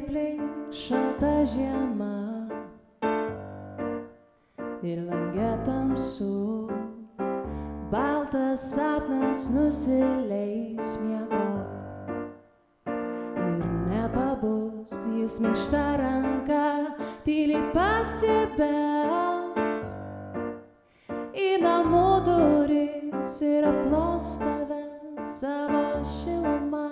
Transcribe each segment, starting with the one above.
aplink šalta žiema ir lange tamsu, baltas sapnas nusileis miegok ir nepabusk, jis minkšta ranka tyliai pasibels į namų duris ir apglos tave savo šiluma.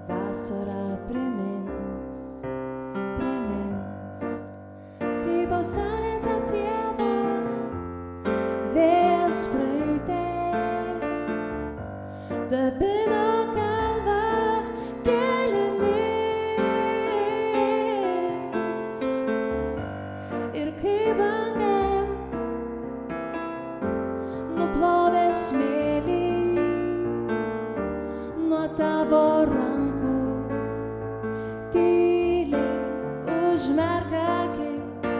Vasara primins, kaip saulėta pieva, vėjas praeitė, dabino galvą gėlėmis ir kaip banga nuplovė smėlį nuo tavo rankų. Užmerk akis,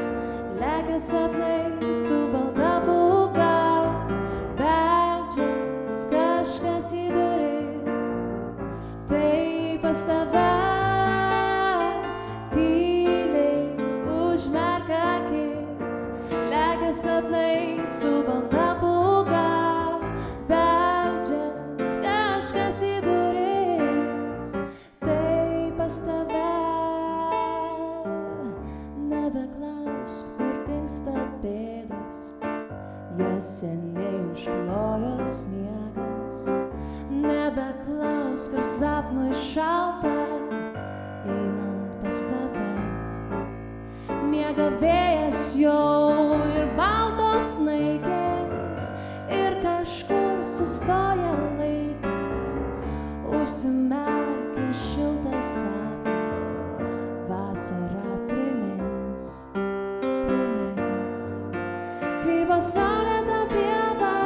lekia sapnai su balta pūga, beldžias kažkas į duris, tai pas tave. Tyliai užmerk akis, lekia sapnai su balta pūga, beldžias kažkas į duris, tai pas tave. Nebeklausk, kur dingsta pėdos, jas seniai užklojo sniegas. Nebeklausk, ar sapnui šalta, einant pas tave. Miega vėjas jau ir baltos snaigės, ir kažkur sustoja laikas. Užsimerk ir šiltas sapnas, vasara kaip saulėta pieva,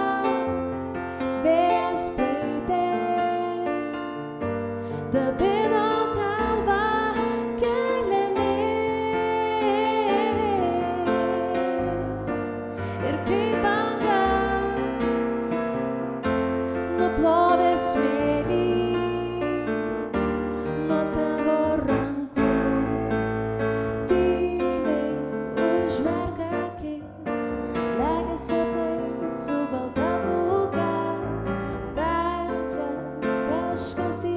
vėjas praeitė, dabino galvą gėlėmis ir kaip banga nuplovė smėlį nuo tavo rankų. Tyliai užmerk akis, lekia sapnai su balta pūga, beldžias kažkas į